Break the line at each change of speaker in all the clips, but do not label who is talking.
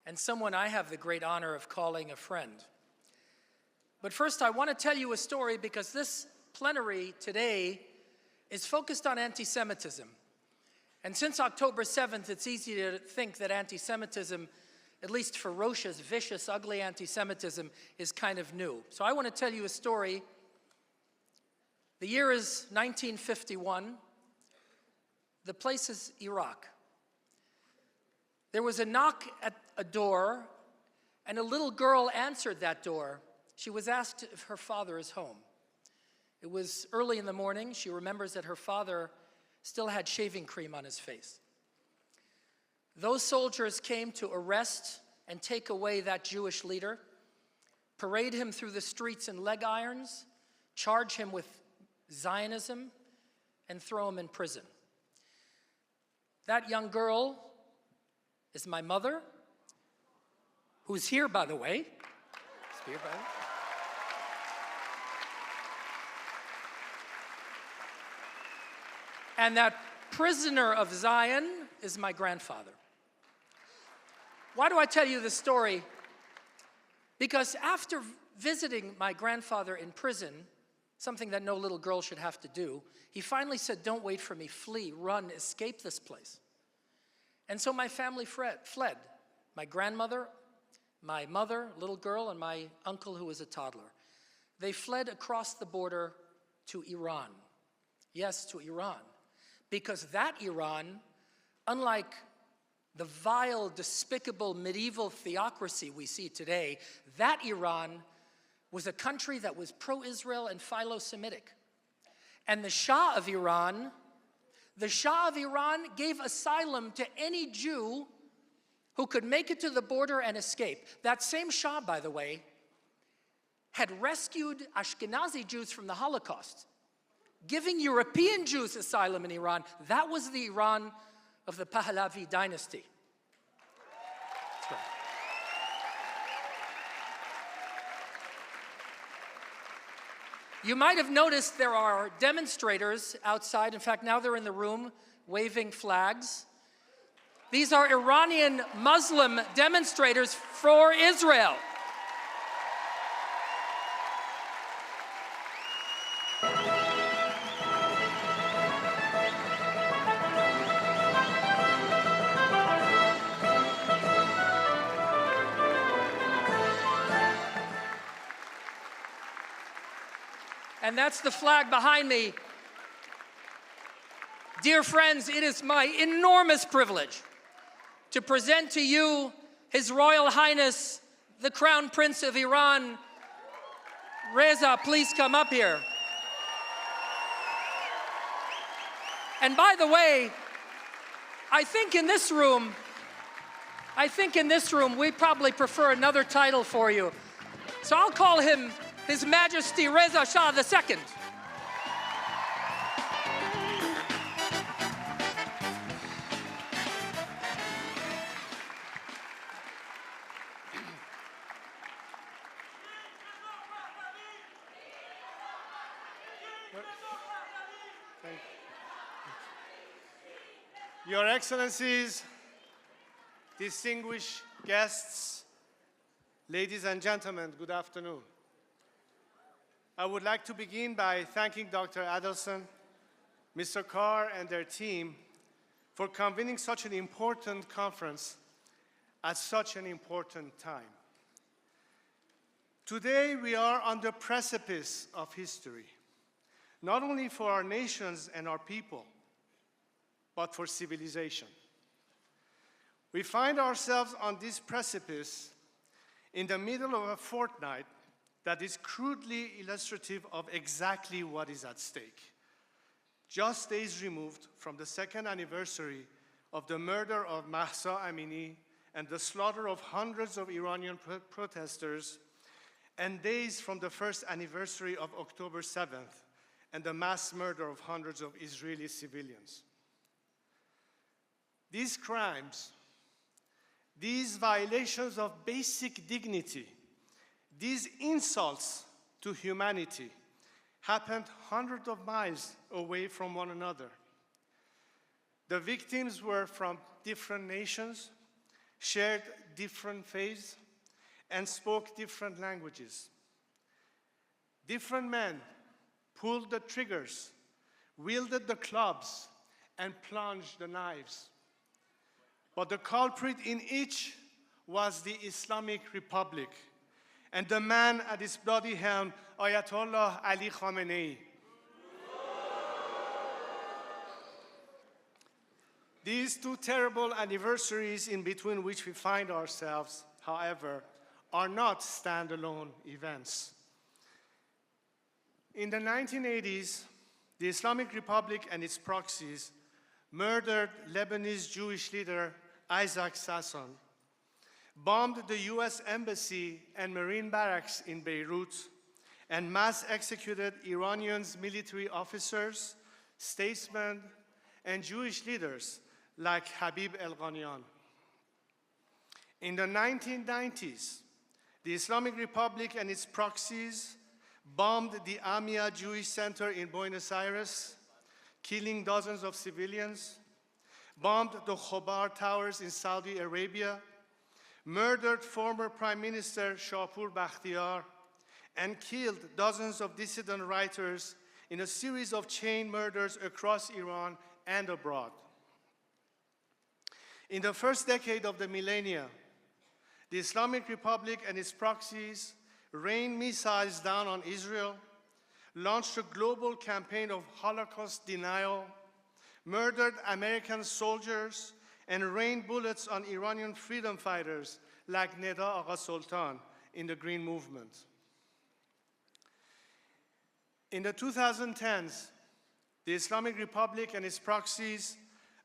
and someone I have the great honor of calling a friend. But first, I want to tell you a story because this plenary today is focused on anti-Semitism. And since October 7th, it's easy to think that anti-Semitism, at least ferocious, vicious, ugly anti-Semitism, is kind of new. So I want to tell you a story. The year is 1951. The place is Iraq. There was a knock at a door, and a little girl answered that door. She was asked if her father is home. It was early in the morning. She remembers that her father still had shaving cream on his face. Those soldiers came to arrest and take away that Jewish leader, parade him through the streets in leg irons, charge him with Zionism, and throw him in prison. That young girl is my mother, who's here, by the way. She's here, by the way. And that prisoner of Zion is my grandfather. Why do I tell you this story? Because after visiting my grandfather in prison, something that no little girl should have to do, he finally said, "Don't wait for me, flee, run, escape this place." And so my family fled. My grandmother, my mother, little girl, and my uncle who was a toddler. They fled across the border to Iran. Yes, to Iran. Because that Iran, unlike the vile, despicable medieval theocracy we see today, that Iran was a country that was pro-Israel and philo-Semitic. And the Shah of Iran gave asylum to any Jew who could make it to the border and escape. That same Shah, by the way, had rescued Ashkenazi Jews from the Holocaust, giving European Jews asylum in Iran. That was the Iran of the Pahlavi dynasty. That's right. You might have noticed there are demonstrators outside. In fact, now they're in the room waving flags. These are Iranian Muslim demonstrators for Israel. And that's the flag behind me. Dear friends, it is my enormous privilege to present to you His Royal Highness, the Crown Prince of Iran. Reza, please come up here. And by the way, I think in this room, we probably prefer another title for you. So I'll call him His Majesty Reza Shah II.
Your Excellencies, distinguished guests, ladies and gentlemen, good afternoon. I would like to begin by thanking Dr. Adelson, Mr. Carr, and their team for convening such an important conference at such an important time. Today, we are on the precipice of history, not only for our nations and our people, but for civilization. We find ourselves on this precipice in the middle of a fortnight that is crudely illustrative of exactly what is at stake. Just days removed from the second anniversary of the murder of Mahsa Amini and the slaughter of hundreds of Iranian protesters, and days from the first anniversary of October 7th and the mass murder of hundreds of Israeli civilians. These crimes, these violations of basic dignity, these insults to humanity happened hundreds of miles away from one another. The victims were from different nations, shared different faiths, and spoke different languages. Different men pulled the triggers, wielded the clubs, and plunged the knives. But the culprit in each was the Islamic Republic, and the man at its bloody helm, Ayatollah Ali Khamenei. These two terrible anniversaries in between which we find ourselves, however, are not standalone events. In the 1980s, the Islamic Republic and its proxies murdered Lebanese Jewish leader Isaac Sasson, bombed the US Embassy and Marine barracks in Beirut, and mass executed Iranians' military officers, statesmen, and Jewish leaders like Habib El-Ghanian. In the 1990s, the Islamic Republic and its proxies bombed the Amia Jewish Center in Buenos Aires, killing dozens of civilians, bombed the Khobar Towers in Saudi Arabia, murdered former Prime Minister Shapur Bakhtiar, and killed dozens of dissident writers in a series of chain murders across Iran and abroad. In the first decade of the millennia, the Islamic Republic and its proxies rained missiles down on Israel, launched a global campaign of Holocaust denial, murdered American soldiers, and rained bullets on Iranian freedom fighters like Neda Agha Sultan in the Green Movement. In the 2010s, the Islamic Republic and its proxies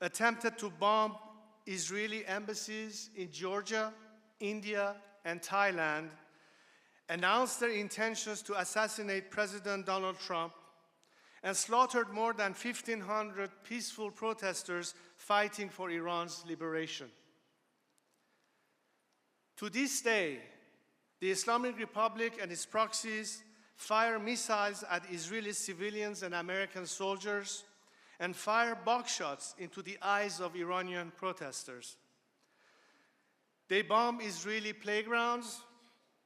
attempted to bomb Israeli embassies in Georgia, India, and Thailand, announced their intentions to assassinate President Donald Trump, and slaughtered more than 1,500 peaceful protesters fighting for Iran's liberation. To this day, the Islamic Republic and its proxies fire missiles at Israeli civilians and American soldiers, and fire buckshots into the eyes of Iranian protesters. They bomb Israeli playgrounds,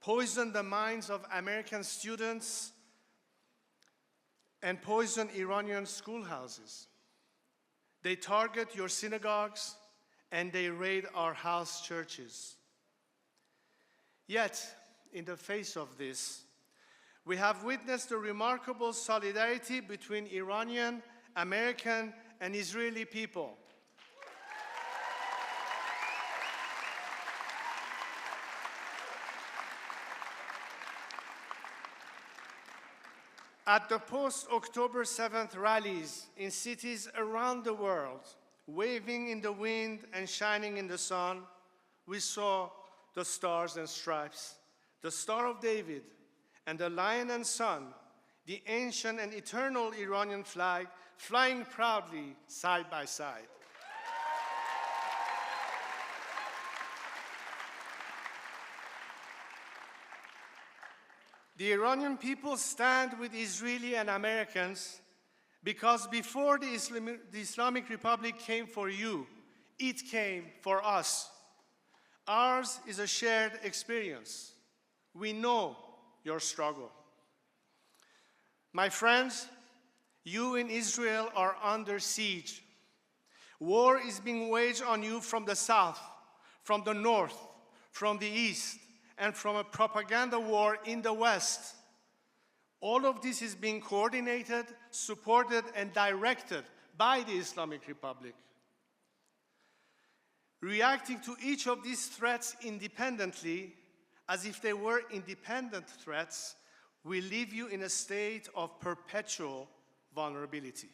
poison the minds of American students, and poison Iranian schoolhouses. They target your synagogues, and they raid our house churches. Yet, in the face of this, we have witnessed a remarkable solidarity between Iranian, American, and Israeli people. At the post-October 7th rallies in cities around the world, waving in the wind and shining in the sun, we saw the stars and stripes, the Star of David, and the Lion and Sun, the ancient and eternal Iranian flag, flying proudly side by side. The Iranian people stand with Israeli and Americans because before the Islamic Republic came for you, it came for us. Ours is a shared experience. We know your struggle. My friends, you in Israel are under siege. War is being waged on you from the south, from the north, from the east, and from a propaganda war in the West. All of this is being coordinated, supported, and directed by the Islamic Republic. Reacting to each of these threats independently, as if they were independent threats, will leave you in a state of perpetual vulnerability.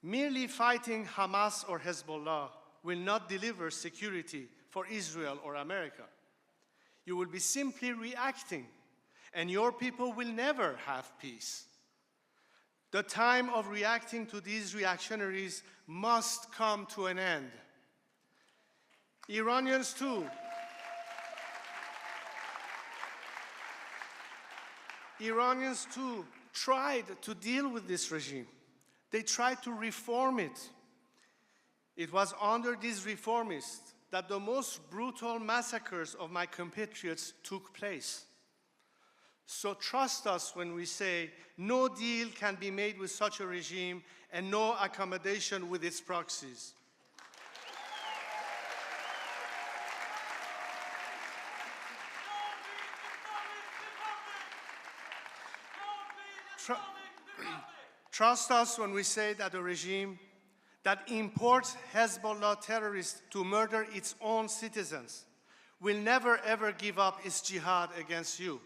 Merely fighting Hamas or Hezbollah will not deliver security for Israel or America. You will be simply reacting, and your people will never have peace. The time of reacting to these reactionaries must come to an end. Iranians too tried to deal with this regime. They tried to reform it. It was under these reformists that the most brutal massacres of my compatriots took place. So trust us when we say no deal can be made with such a regime and no accommodation with its proxies. Trust us when we say that a regime that imports Hezbollah terrorists to murder its own citizens will never ever give up its jihad against you.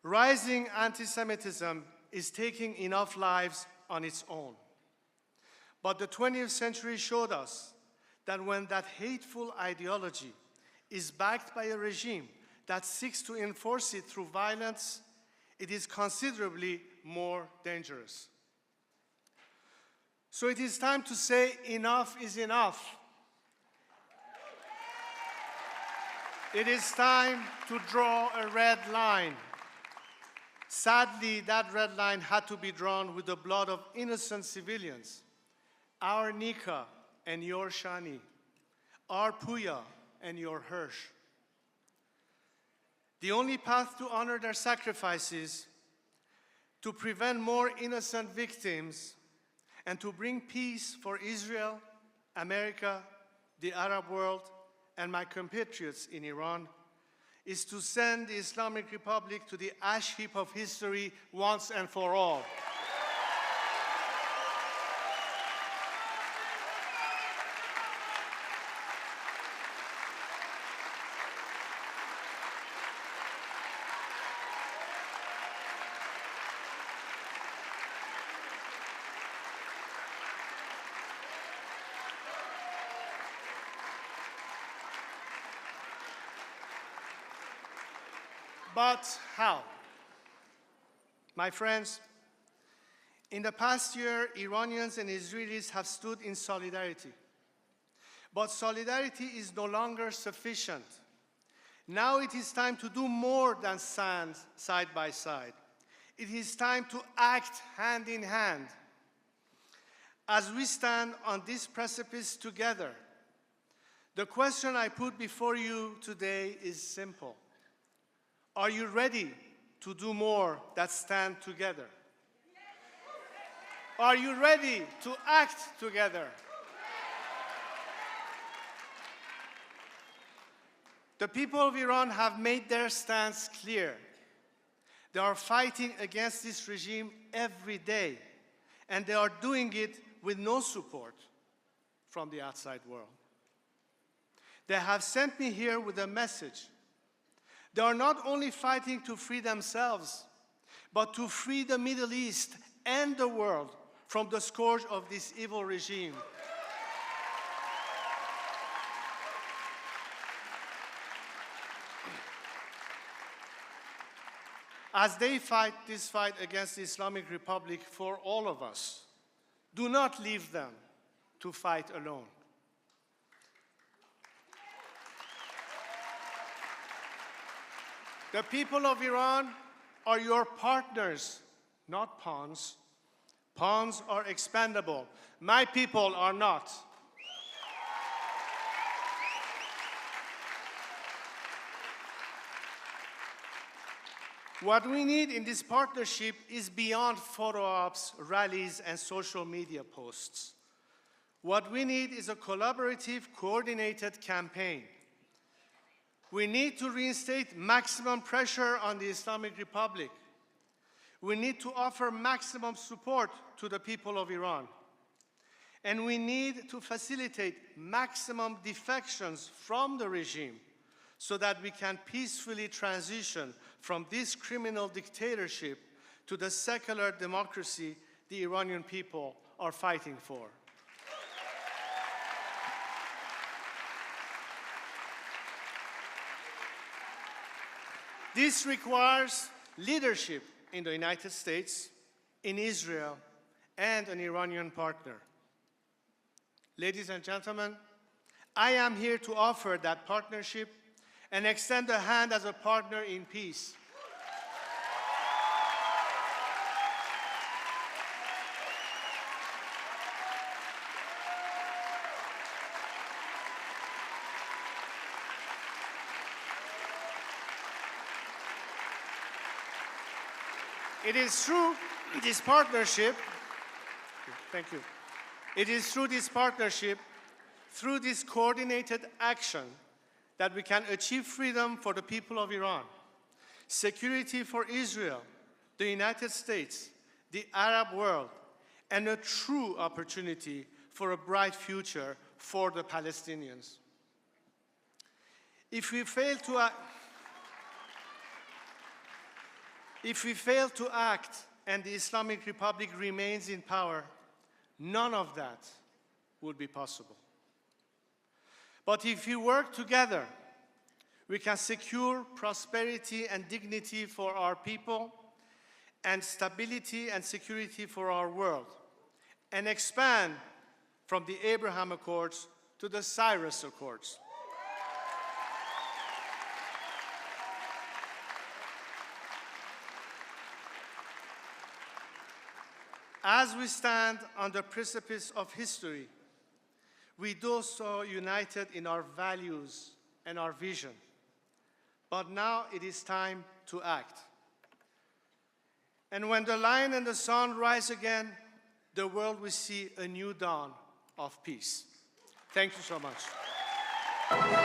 Rising anti-Semitism is taking enough lives on its own. But the 20th century showed us that when that hateful ideology is backed by a regime that seeks to enforce it through violence, it is considerably more dangerous. So it is time to say enough is enough. It is time to draw a red line. Sadly, that red line had to be drawn with the blood of innocent civilians. Our Nika and your Shani, our Puya and your Hirsch. The only path to honor their sacrifices, to prevent more innocent victims, and to bring peace for Israel, America, the Arab world, and my compatriots in Iran, is to send the Islamic Republic to the ash heap of history once and for all. But how? My friends, in the past year, Iranians and Israelis have stood in solidarity. But solidarity is no longer sufficient. Now it is time to do more than stand side by side. It is time to act hand in hand. As we stand on this precipice together, the question I put before you today is simple. Are you ready to do more than stand together? Are you ready to act together? The people of Iran have made their stance clear. They are fighting against this regime every day, and they are doing it with no support from the outside world. They have sent me here with a message. They are not only fighting to free themselves, but to free the Middle East and the world from the scourge of this evil regime. As they fight this fight against the Islamic Republic for all of us, do not leave them to fight alone. The people of Iran are your partners, not pawns. Pawns are expendable. My people are not. What we need in this partnership is beyond photo ops, rallies, and social media posts. What we need is a collaborative, coordinated campaign. We need to reinstate maximum pressure on the Islamic Republic. We need to offer maximum support to the people of Iran. And we need to facilitate maximum defections from the regime so that we can peacefully transition from this criminal dictatorship to the secular democracy the Iranian people are fighting for. This requires leadership in the United States, in Israel, and an Iranian partner. Ladies and gentlemen, I am here to offer that partnership and extend a hand as a partner in peace. It is through this partnership, thank you. It is through this partnership, through this coordinated action, that we can achieve freedom for the people of Iran, security for Israel, the United States, the Arab world, and a true opportunity for a bright future for the Palestinians. If we fail to act and the Islamic Republic remains in power, none of that would be possible. But if we work together, we can secure prosperity and dignity for our people and stability and security for our world, and expand from the Abraham Accords to the Cyrus Accords. As we stand on the precipice of history, we do so united in our values and our vision. But now it is time to act. And when the lion and the sun rise again, the world will see a new dawn of peace. Thank you so much.